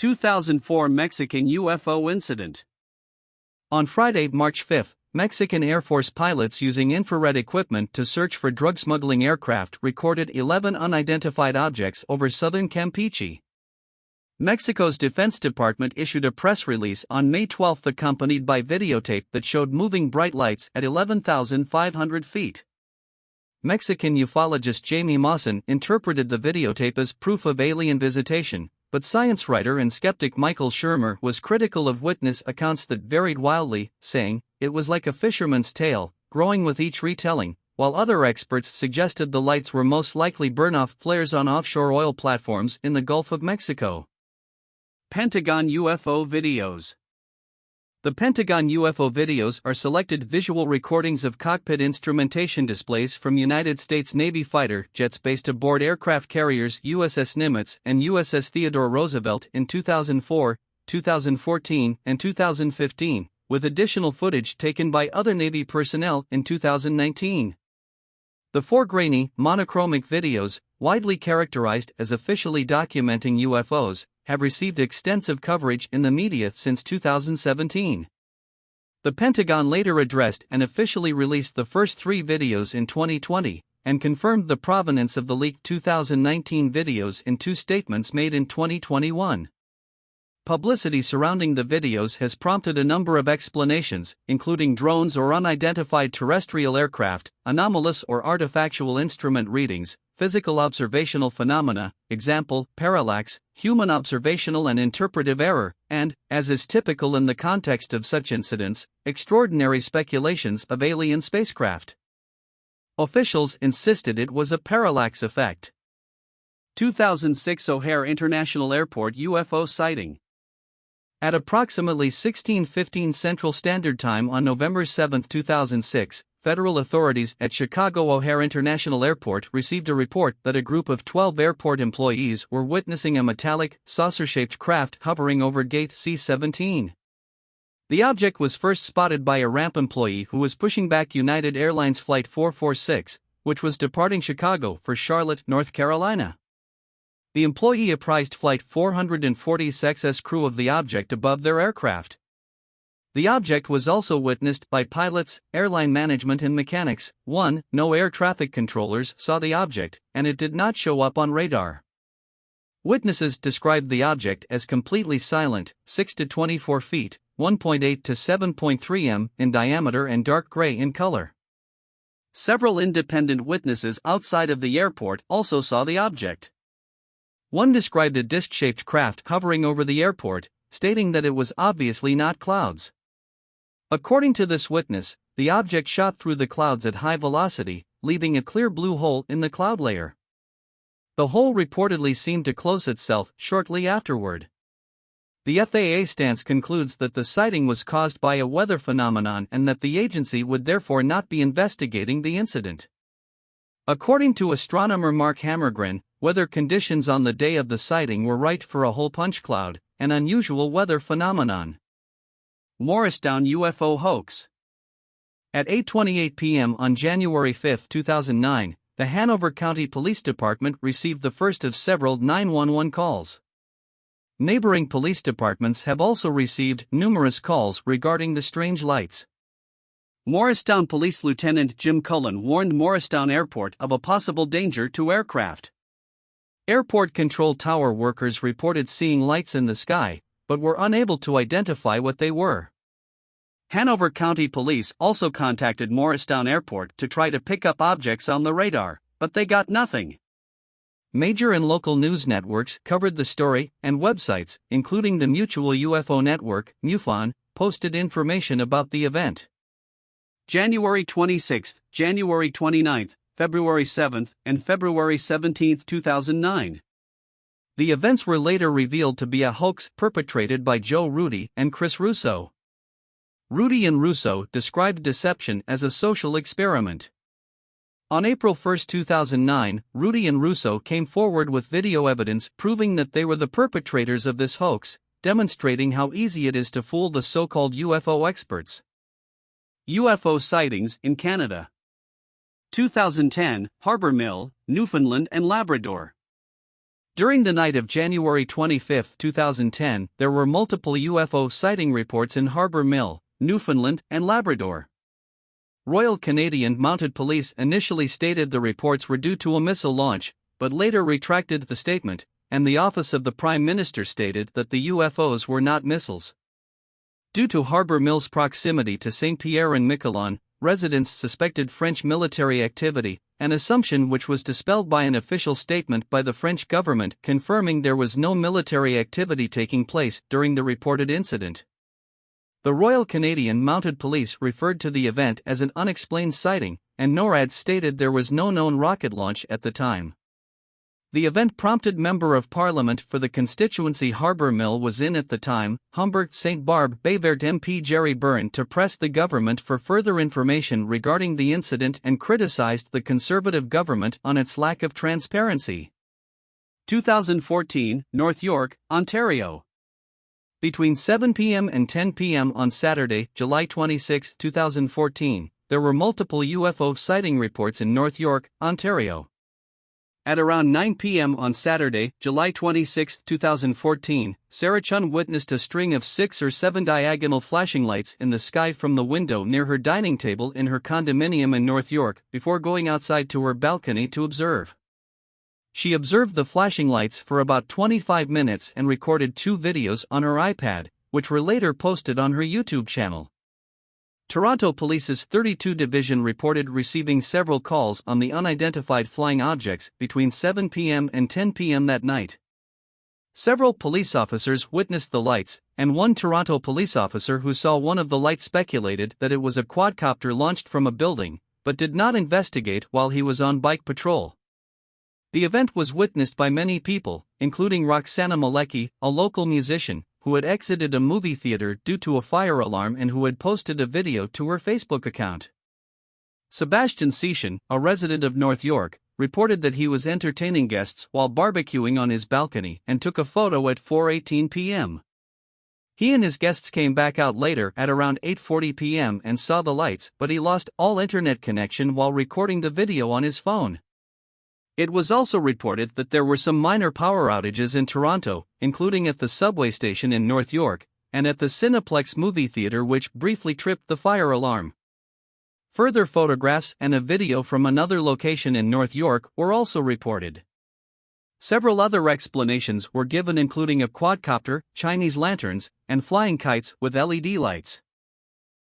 2004 Mexican UFO incident. On Friday, March 5, Mexican Air Force pilots using infrared equipment to search for drug smuggling aircraft recorded 11 unidentified objects over southern Campeche. Mexico's Defense Department issued a press release on May 12 accompanied by videotape that showed moving bright lights at 11,500 feet. Mexican ufologist Jamie Mawson interpreted the videotape as proof of alien visitation, but science writer and skeptic Michael Shermer was critical of witness accounts that varied wildly, saying, "It was like a fisherman's tale, growing with each retelling," while other experts suggested the lights were most likely burn-off flares on offshore oil platforms in the Gulf of Mexico. Pentagon UFO videos. The Pentagon UFO videos are selected visual recordings of cockpit instrumentation displays from United States Navy fighter jets based aboard aircraft carriers USS Nimitz and USS Theodore Roosevelt in 2004, 2014, and 2015, with additional footage taken by other Navy personnel in 2019. The four grainy, monochromic videos, widely characterized as officially documenting UFOs, have received extensive coverage in the media since 2017. The Pentagon later addressed and officially released the first three videos in 2020, and confirmed the provenance of the leaked 2019 videos in two statements made in 2021. Publicity surrounding the videos has prompted a number of explanations, including drones or unidentified terrestrial aircraft, anomalous or artifactual instrument readings, physical observational phenomena, example, parallax, human observational and interpretive error, and, as is typical in the context of such incidents, extraordinary speculations of alien spacecraft. Officials insisted it was a parallax effect. 2006 O'Hare International Airport UFO sighting. At approximately 16:15 Central Standard Time on November 7, 2006, federal authorities at Chicago O'Hare International Airport received a report that a group of 12 airport employees were witnessing a metallic, saucer-shaped craft hovering over Gate C-17. The object was first spotted by a ramp employee who was pushing back United Airlines Flight 446, which was departing Chicago for Charlotte, North Carolina. The employee apprised Flight 446's crew of the object above their aircraft. The object was also witnessed by pilots, airline management and mechanics. No air traffic controllers saw the object, and it did not show up on radar. Witnesses described the object as completely silent, 6 to 24 feet, 1.8 to 7.3 m in diameter and dark gray in color. Several independent witnesses outside of the airport also saw the object. One described a disc-shaped craft hovering over the airport, stating that it was obviously not clouds. According to this witness, the object shot through the clouds at high velocity, leaving a clear blue hole in the cloud layer. The hole reportedly seemed to close itself shortly afterward. The FAA stance concludes that the sighting was caused by a weather phenomenon and that the agency would therefore not be investigating the incident. According to astronomer Mark Hammergren, weather conditions on the day of the sighting were right for a hole punch cloud, an unusual weather phenomenon. Morristown UFO hoax. At 8:28 p.m. on January 5, 2009, the Hanover County Police Department received the first of several 911 calls. Neighboring police departments have also received numerous calls regarding the strange lights. Morristown Police Lieutenant Jim Cullen warned Morristown Airport of a possible danger to aircraft. Airport control tower workers reported seeing lights in the sky, but were unable to identify what they were. Hanover County Police also contacted Morristown Airport to try to pick up objects on the radar, but they got nothing. Major and local news networks covered the story, and websites, including the Mutual UFO Network, MUFON, posted information about the event. January 26, January 29, February 7, and February 17, 2009. The events were later revealed to be a hoax perpetrated by Joe Rudy and Chris Russo. Rudy and Russo described deception as a social experiment. On April 1, 2009, Rudy and Russo came forward with video evidence proving that they were the perpetrators of this hoax, demonstrating how easy it is to fool the so-called UFO experts. UFO sightings in Canada. 2010, Harbour Mill, Newfoundland and Labrador. During the night of January 25, 2010, there were multiple UFO sighting reports in Harbour Mill, Newfoundland and Labrador. Royal Canadian Mounted Police initially stated the reports were due to a missile launch, but later retracted the statement, and the Office of the Prime Minister stated that the UFOs were not missiles. Due to Harbour Mill's proximity to Saint-Pierre and Miquelon, residents suspected French military activity, an assumption which was dispelled by an official statement by the French government confirming there was no military activity taking place during the reported incident. The Royal Canadian Mounted Police referred to the event as an unexplained sighting, and NORAD stated there was no known rocket launch at the time. The event prompted Member of Parliament for the constituency Harbour Mill was in at the time, Humbert St. Barbe Bayvert MP Jerry Byrne to press the government for further information regarding the incident and criticised the Conservative government on its lack of transparency. 2014, North York, Ontario. Between 7 p.m. and 10 p.m. on Saturday, July 26, 2014, there were multiple UFO sighting reports in North York, Ontario. At around 9 p.m. on Saturday, July 26, 2014, Sarah Chun witnessed a string of 6 or 7 diagonal flashing lights in the sky from the window near her dining table in her condominium in North York before going outside to her balcony to observe. She observed the flashing lights for about 25 minutes and recorded 2 videos on her iPad, which were later posted on her YouTube channel. Toronto Police's 32 Division reported receiving several calls on the unidentified flying objects between 7 p.m. and 10 p.m. that night. Several police officers witnessed the lights, and one Toronto police officer who saw one of the lights speculated that it was a quadcopter launched from a building, but did not investigate while he was on bike patrol. The event was witnessed by many people, including Roxana Malecki, a local musician, who had exited a movie theater due to a fire alarm and who had posted a video to her Facebook account. Sebastian Sishan, a resident of North York, reported that he was entertaining guests while barbecuing on his balcony and took a photo at 4:18 p.m. He and his guests came back out later at around 8:40 p.m. and saw the lights, but he lost all internet connection while recording the video on his phone. It was also reported that there were some minor power outages in Toronto, including at the subway station in North York, and at the Cineplex movie theater, which briefly tripped the fire alarm. Further photographs and a video from another location in North York were also reported. Several other explanations were given, including a quadcopter, Chinese lanterns, and flying kites with LED lights.